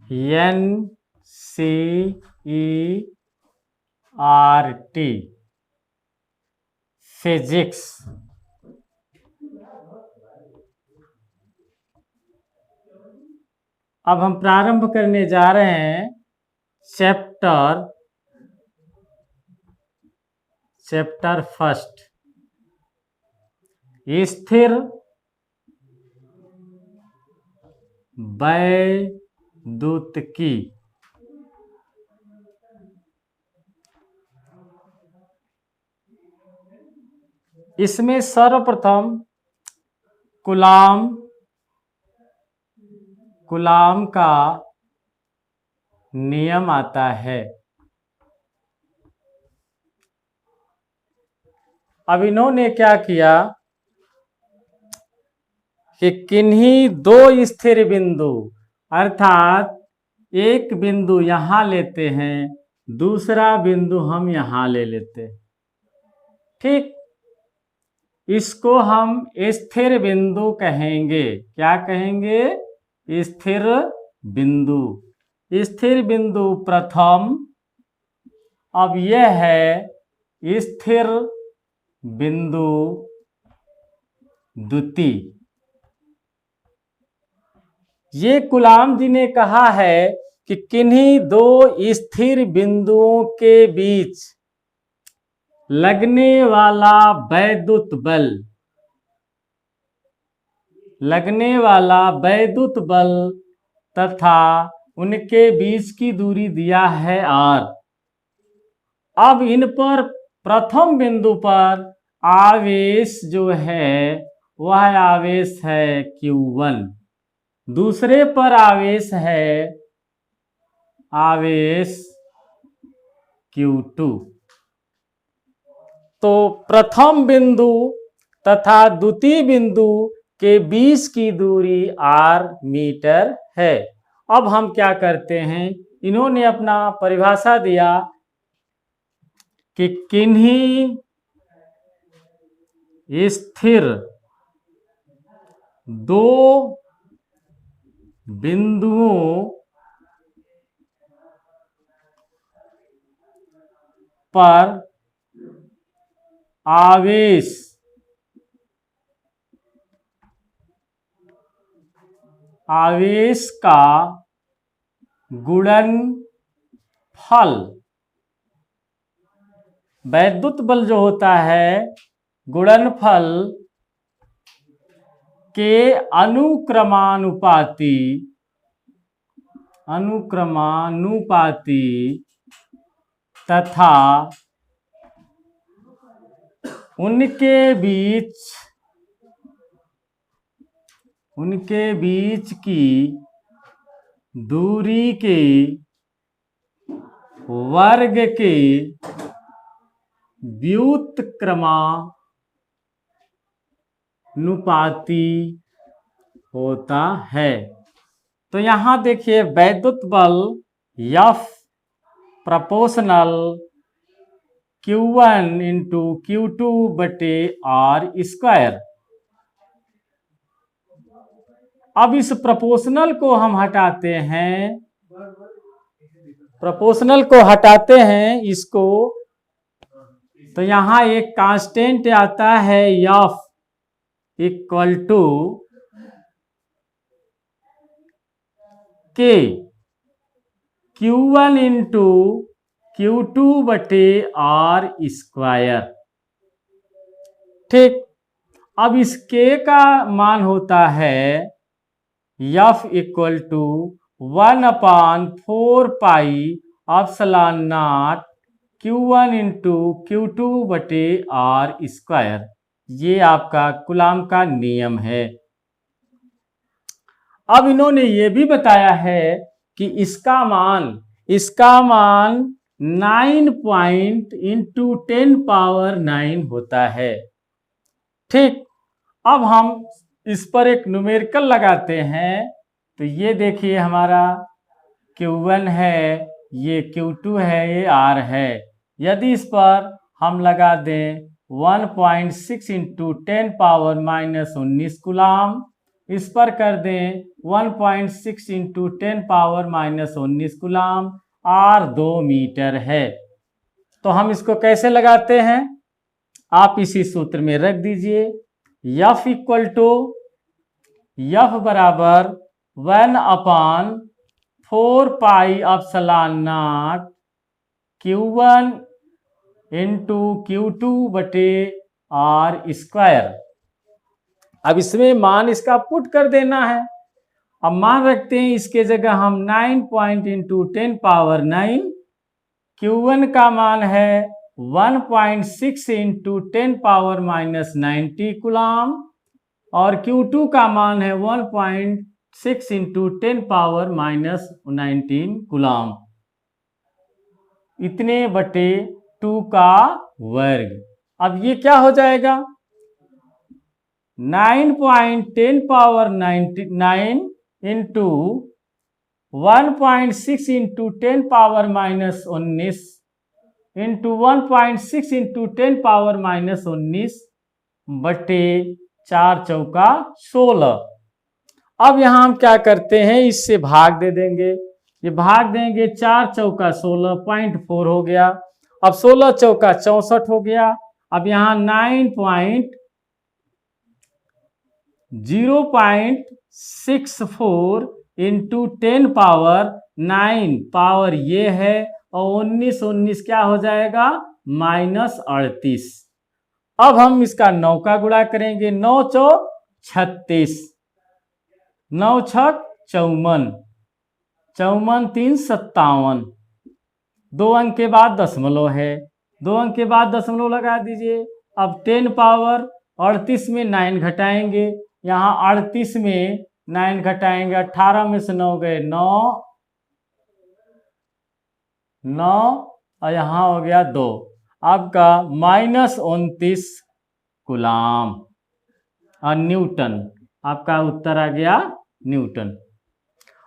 NCERT physics. अब हम प्रारंभ करने जा रहे हैं चैप्टर फर्स्ट, स्थिर वैद्युतिकी। इसमें सर्वप्रथम कूलाम का नियम आता है। अब इन्होंने क्या किया कि किन्हीं दो स्थिर बिंदु, अर्थात एक बिंदु यहां लेते हैं, दूसरा बिंदु हम यहां ले लेते हैं। ठीक, इसको हम स्थिर बिंदु कहेंगे। क्या कहेंगे? स्थिर बिंदु। स्थिर बिंदु प्रथम। अब यह है स्थिर बिंदु द्वितीय। ये कूलाम जी ने कहा है कि किन्हीं दो स्थिर बिंदुओं के बीच लगने वाला वैद्युत बल तथा उनके बीच की दूरी दिया है r। अब इन पर प्रथम बिंदु पर आवेश जो है वह आवेश है Q1, दूसरे पर आवेश है Q2। तो प्रथम बिंदु तथा द्वितीय बिंदु के बीच की दूरी r मीटर है। अब हम क्या करते हैं, इन्होंने अपना परिभाषा दिया कि किन्हीं स्थिर दो बिंदुओं पर आवेश का गुणनफल, वैद्युत बल जो होता है गुणनफल के अनुक्रमानुपाती तथा उनके बीच की दूरी के वर्ग के व्युत्क्रमानुपाती होता है। तो यहां देखिए वैद्युत बल F proportional Q1 into Q2 बटे r²। अब इस प्रोपोर्शनल को हम हटाते हैं इसको, तो यहां एक कांस्टेंट आता है F equal to K Q1 into Q2 बटे r²। ठीक, अब इस K का मान होता है F equal to 1/4 pi epsilon naught Q1 into Q2 बटे r²। ये आपका कूलाम का नियम है। अब इन्होंने ये भी बताया है कि इसका मान 9 पॉइंट इंटू 10 पावर 9 होता है। ठीक, अब हम इस पर एक न्यूमेरिकल लगाते हैं। तो ये देखिए हमारा Q1 है, ये Q2 है, ये R है। यदि इस पर हम लगा दें 1.6 इंटू 10 पावर -19 कूलाम, इस पर कर दें 1.6 into 10 power -19 coulomb, R 2 metre है। तो हम इसको कैसे लगाते हैं, आप इसी सूत्र में रख दीजिए। F इक्वल टू F बराबर 1/4 pi epsilon naught Q1 into Q2 बटे R स्क्वायर। अब इसमें मान इसका पुट कर देना है। अब मान रखते हैं इसके जगह हम 9 पॉइंट इंटू 10 पावर 9, Q1 का मान है 1.6 इंटू 10 पावर -90 कूलाम और Q2 का मान है 1.6 इंटू 10 पावर -19 कूलाम, इतने बटे 2 का वर्ग। अब ये क्या हो जाएगा, 9.10 power 99 into 1.6 into 10 power -19 into 1.6 into 10 power -19 बटे 4 चौका 16। अब यहाँ हम क्या करते हैं, इससे भाग दे देंगे, ये भाग देंगे 4 चौका 16, 0.4 हो गया। अब 16 चौका 64 हो गया। अब यहाँ 0.64 इंटू 10 पावर 9 पावर ये है और 19 क्या हो जाएगा, -38। अब हम इसका 9 का गुणा करेंगे, 9 चौक 36, 9 छक 54, 54 3 57, 2 अंक के बाद दशमलव है, 2 अंक के बाद दशमलव लगा दीजिए। अब 10 पावर 38 में 9 घटाएंगे, यहाँ 38 में 9 घटाएंगे, 18 में से 9 गए 9, 9 और यहाँ हो गया 2, आपका -29 कूलाम और न्यूटन, आपका उत्तर आ गया न्यूटन।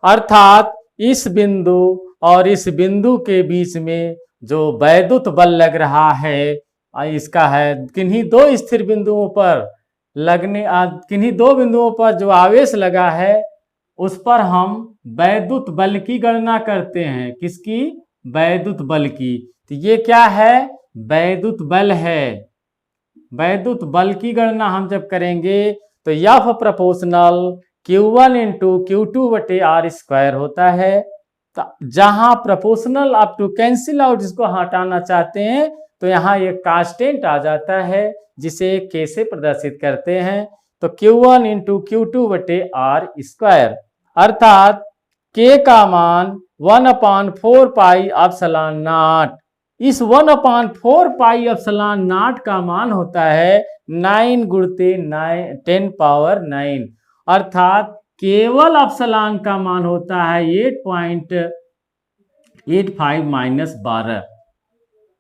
अर्थात इस बिंदु और इस बिंदु के बीच में जो वैद्युत बल लग रहा है इसका है किन्हीं दो स्थिर बिंदुओं पर किन्हीं दो बिंदुओं पर जो आवेश लगा है उस पर हम वैद्युत बल की गणना करते हैं। किसकी, वैद्युत बल की। तो ये क्या है, वैद्युत बल है। वैद्युत बल की गणना हम जब करेंगे तो F proportional Q1 into Q2 बटे R स्क्वायर होता है। तो जहां प्रोपोर्शनल आप टू कैंसिल आउट इसको हटाना चाहते हैं तो यहाँ ये कांस्टेंट आ जाता है जिसे K से प्रदर्शित करते हैं। तो Q1 इंटू Q2 बटे R स्क्वायर, अर्थात K का मान 1/4 पाई एप्सिलॉन नॉट। इस 1/4 पाई एप्सिलॉन नॉट का मान होता है 9 गुणित 10 पावर 9, अर्थात केवल एप्सिलॉन का मान होता है 8.85 - 12।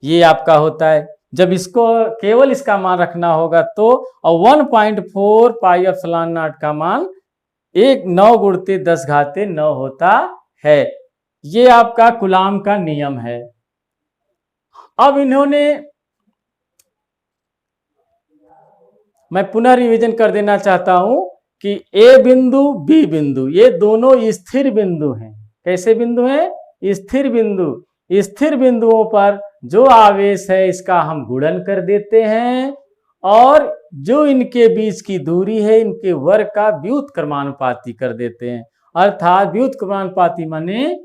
ये आपका होता है। जब इसको केवल इसका मान रखना होगा तो 1.4 पाई एप्सिलॉन नॉट का मान 9 गुणित 10⁻9 होता है। ये आपका कूलाम का नियम है। अब इन्होंने, मैं पुनः रिवीजन कर देना चाहता हूं कि ए बिंदु बी बिंदु ये दोनों स्थिर बिंदु हैं। कैसे बिंदु हैं, स्थिर बिंदु। स्थिर बिंदुओं पर जो आवेश है इसका हम गुणन कर देते हैं और जो इनके बीच की दूरी है इनके वर्ग का व्युत्क्रमानुपाती कर देते हैं। अर्थात व्युत्क्रमानुपाती माने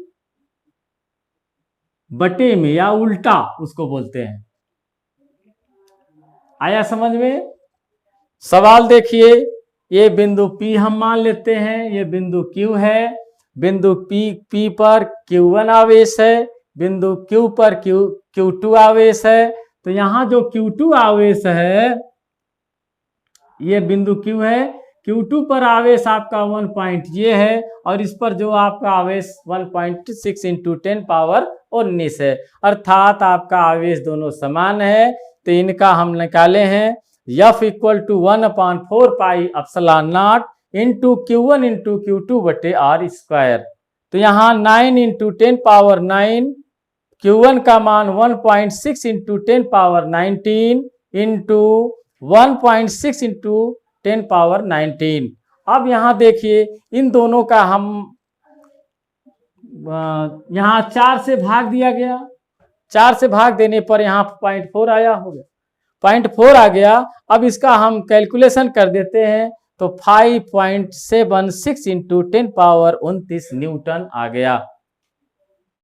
बटे में या उल्टा उसको बोलते हैं। आया समझ में? सवाल देखिए, ये बिंदु P हम मान लेते हैं, ये बिंदु Q है। बिंदु P पर Q1 आवेश है, बिंदु Q पर Q2 आवेश है। तो यहाँ जो Q2 आवेश है, ये बिंदु Q है, Q2 पर आवेश आपका 1 पॉइंट ये है और इस पर जो आपका आवेश 1.6 इंटू 10 पावर 19 है, अर्थात आपका आवेश दोनों समान है। तो इनका हम निकाले हैं F equal to 1/4 pi epsilon naught into Q1 into Q2 बटे R स्क्वायर। तो यहाँ 9 इंटू 10 पावर 9, Q1 का मान 1.6 into 10 power 19 into 1.6 into 10 power 19 अब यहाँ देखिए इन दोनों का हम यहाँ 4 से भाग दिया गया, 4 से भाग देने पर यहाँ 0.4 आया, हो गया 0.4 आ गया। अब इसका हम कैलकुलेशन कर देते हैं तो 5.76 इंटू 10 पावर 29 न्यूटन आ गया।